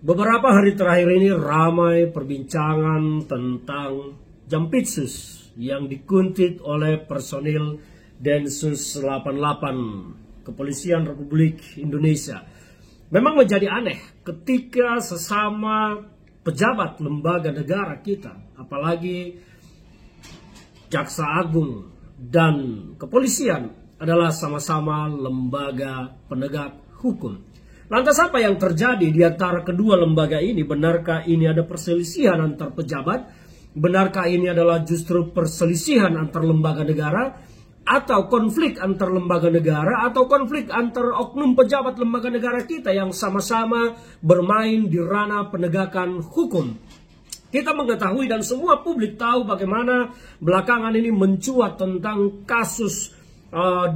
Beberapa hari terakhir ini ramai perbincangan tentang Jampitsus yang dikuntit oleh personil Densus 88 Kepolisian Republik Indonesia. Memang menjadi aneh ketika sesama pejabat lembaga negara kita, apalagi Jaksa Agung dan Kepolisian adalah sama-sama lembaga penegak hukum. Lantas apa yang terjadi di antara kedua lembaga ini? Benarkah ini ada perselisihan antar pejabat? Benarkah ini adalah justru perselisihan antar lembaga negara? Atau konflik antar lembaga negara? Atau konflik antar oknum pejabat lembaga negara kita yang sama-sama bermain di ranah penegakan hukum? Kita mengetahui dan semua publik tahu bagaimana belakangan ini mencuat tentang kasus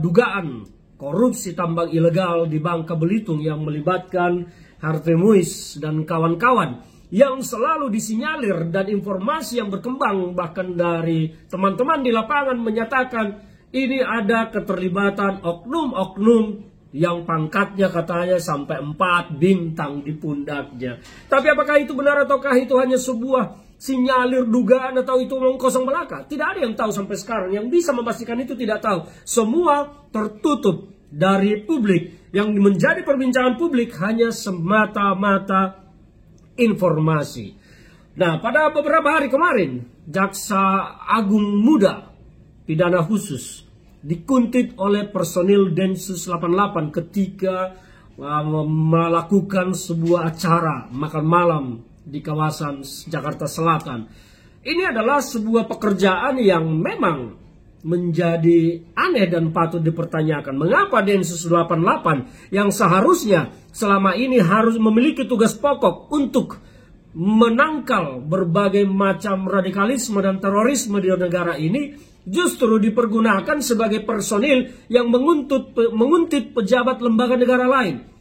dugaan korupsi tambang ilegal di Bangka Belitung yang melibatkan Harvey Muiz dan kawan-kawan, yang selalu disinyalir dan informasi yang berkembang bahkan dari teman-teman di lapangan menyatakan ini ada keterlibatan oknum-oknum yang pangkatnya katanya sampai 4 bintang di pundaknya. Tapi apakah itu benar ataukah itu hanya sebuah sinyalir dugaan atau itu omong kosong belaka? Tidak ada yang tahu sampai sekarang. Yang bisa memastikan itu tidak tahu. Semua tertutup dari publik. Yang menjadi perbincangan publik hanya semata-mata informasi. Nah, pada beberapa hari kemarin, Jaksa Agung Muda pidana khusus dikuntit oleh personil Densus 88 ketika melakukan sebuah acara makan malam di kawasan Jakarta Selatan. Ini adalah sebuah pekerjaan yang memang menjadi aneh dan patut dipertanyakan. Mengapa Densus 88 yang seharusnya selama ini harus memiliki tugas pokok untuk menangkal berbagai macam radikalisme dan terorisme di negara ini justru dipergunakan sebagai personil yang menguntit pejabat lembaga negara lain?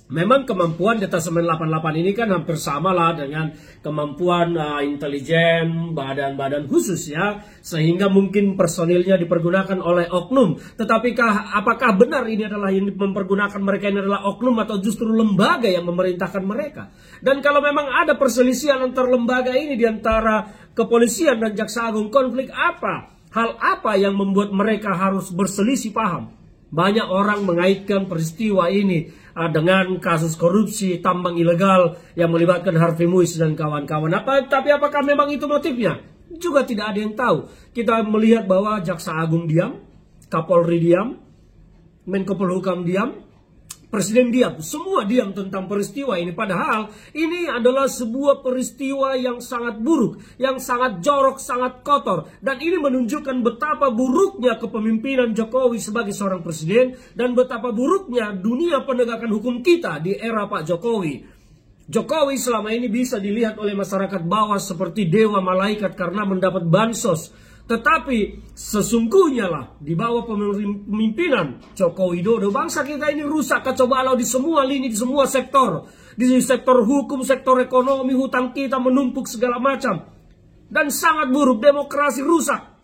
Memang kemampuan detasemen 88 ini kan hampir sama lah dengan kemampuan intelijen, badan-badan khusus ya. Sehingga mungkin personilnya dipergunakan oleh oknum. Tetapi apakah benar ini adalah yang mempergunakan mereka ini adalah oknum atau justru lembaga yang memerintahkan mereka? Dan kalau memang ada perselisihan antar lembaga ini di antara kepolisian dan Jaksa Agung, konflik apa? Hal apa yang membuat mereka harus berselisih paham? Banyak orang mengaitkan peristiwa ini dengan kasus korupsi tambang ilegal yang melibatkan Harvey Muiz dan kawan-kawan. Tapi apakah memang itu motifnya? Juga tidak ada yang tahu. Kita melihat bahwa Jaksa Agung diam, Kapolri diam, Menko Polhukam diam, Presiden diam, semua diam tentang peristiwa ini. Padahal ini adalah sebuah peristiwa yang sangat buruk, yang sangat jorok, sangat kotor. Dan ini menunjukkan betapa buruknya kepemimpinan Jokowi sebagai seorang presiden dan betapa buruknya dunia penegakan hukum kita di era Pak Jokowi. Jokowi selama ini bisa dilihat oleh masyarakat bawah seperti dewa malaikat karena mendapat bansos. Tetapi sesungguhnya lah di bawah pemimpinan Joko Widodo bangsa kita ini rusak kacau balau di semua lini, di semua sektor. Di sektor hukum, sektor ekonomi, hutang kita menumpuk segala macam. Dan sangat buruk, demokrasi rusak.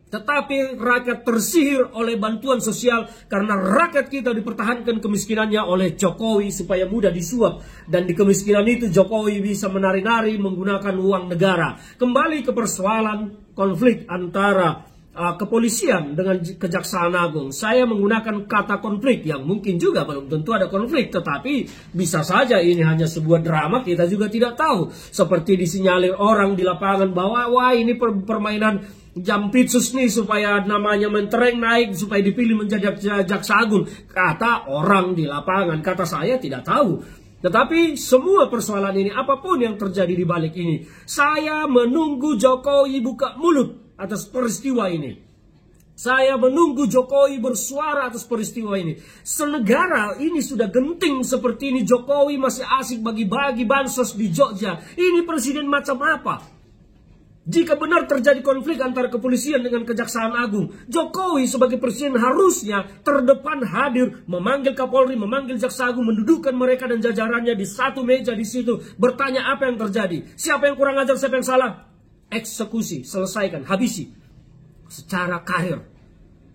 Tetapi rakyat tersihir oleh bantuan sosial karena rakyat kita dipertahankan kemiskinannya oleh Jokowi supaya mudah disuap. Dan di kemiskinan itu Jokowi bisa menari-nari menggunakan uang negara. Kembali ke persoalan konflik antara kepolisian dengan Kejaksaan Agung. Saya menggunakan kata konflik yang mungkin juga belum tentu ada konflik. Tetapi bisa saja ini hanya sebuah drama, kita juga tidak tahu. Seperti disinyalir orang di lapangan bahwa wah ini permainan Jampitsus nih supaya namanya mentereng naik supaya dipilih menjadi Jaksa Agung. Kata orang di lapangan, kata saya tidak tahu. Tetapi semua persoalan ini, apapun yang terjadi di balik ini, saya menunggu Jokowi buka mulut atas peristiwa ini. Saya menunggu Jokowi bersuara atas peristiwa ini. Senegara ini sudah genting seperti ini, Jokowi masih asik bagi-bagi bansos di Jogja. Ini presiden macam apa? Jika benar terjadi konflik antara kepolisian dengan Kejaksaan Agung, Jokowi sebagai presiden harusnya terdepan hadir, memanggil Kapolri, memanggil Jaksa Agung, mendudukkan mereka dan jajarannya di satu meja di situ, bertanya apa yang terjadi, siapa yang kurang ajar, siapa yang salah, eksekusi, selesaikan, habisi secara karir.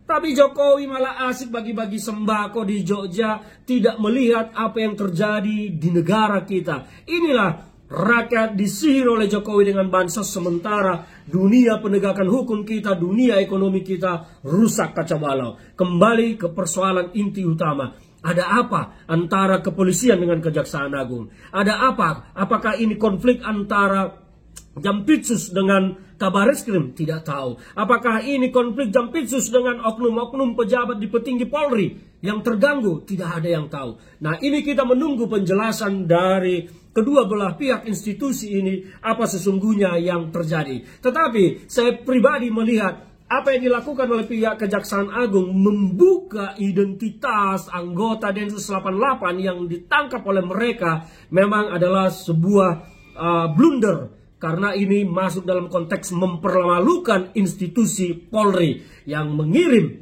Tapi Jokowi malah asik bagi-bagi sembako di Jogja, tidak melihat apa yang terjadi di negara kita. Inilah rakyat disihir oleh Jokowi dengan bansos, sementara dunia penegakan hukum kita, dunia ekonomi kita rusak kacau balau. Kembali ke persoalan inti utama. Ada apa antara kepolisian dengan Kejaksaan Agung? Ada apa? Apakah ini konflik antara Jampitsus dengan Kabareskrim? Tidak tahu. Apakah ini konflik Jampitsus dengan oknum-oknum pejabat di petinggi Polri yang terganggu? Tidak ada yang tahu. Nah, ini kita menunggu penjelasan dari kedua belah pihak institusi ini, apa sesungguhnya yang terjadi. Tetapi saya pribadi melihat apa yang dilakukan oleh pihak Kejaksaan Agung membuka identitas anggota Densus 88 yang ditangkap oleh mereka memang adalah sebuah blunder. Karena ini masuk dalam konteks mempermalukan institusi Polri yang mengirim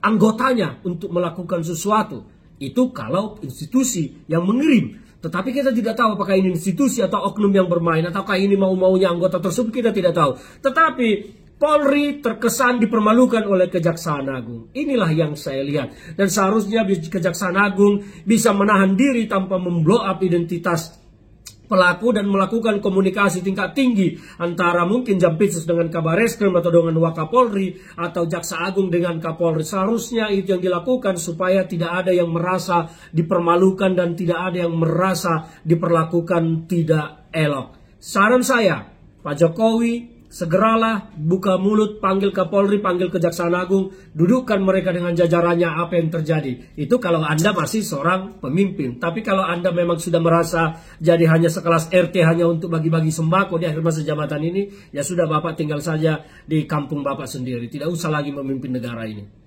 anggotanya untuk melakukan sesuatu. Itu kalau institusi yang mengirim. Tetapi kita tidak tahu apakah ini institusi atau oknum yang bermain, ataukah ini mau-maunya anggota tersebut, kita tidak tahu. Tetapi Polri terkesan dipermalukan oleh Kejaksaan Agung. Inilah yang saya lihat. Dan seharusnya Kejaksaan Agung bisa menahan diri tanpa memblow up identitas pelaku dan melakukan komunikasi tingkat tinggi antara mungkin Jampitsus dengan Kabareskrim atau dengan Wakapolri atau Jaksa Agung dengan Kapolri. Seharusnya itu yang dilakukan supaya tidak ada yang merasa dipermalukan dan tidak ada yang merasa diperlakukan tidak elok. Saran saya, Pak Jokowi, segeralah buka mulut, panggil Kapolri, panggil Kejaksaan Agung, dudukkan mereka dengan jajarannya apa yang terjadi. Itu kalau Anda masih seorang pemimpin. Tapi kalau Anda memang sudah merasa jadi hanya sekelas RT hanya untuk bagi-bagi sembako di akhir masa jabatan ini, ya sudah Bapak tinggal saja di kampung Bapak sendiri. Tidak usah lagi memimpin negara ini.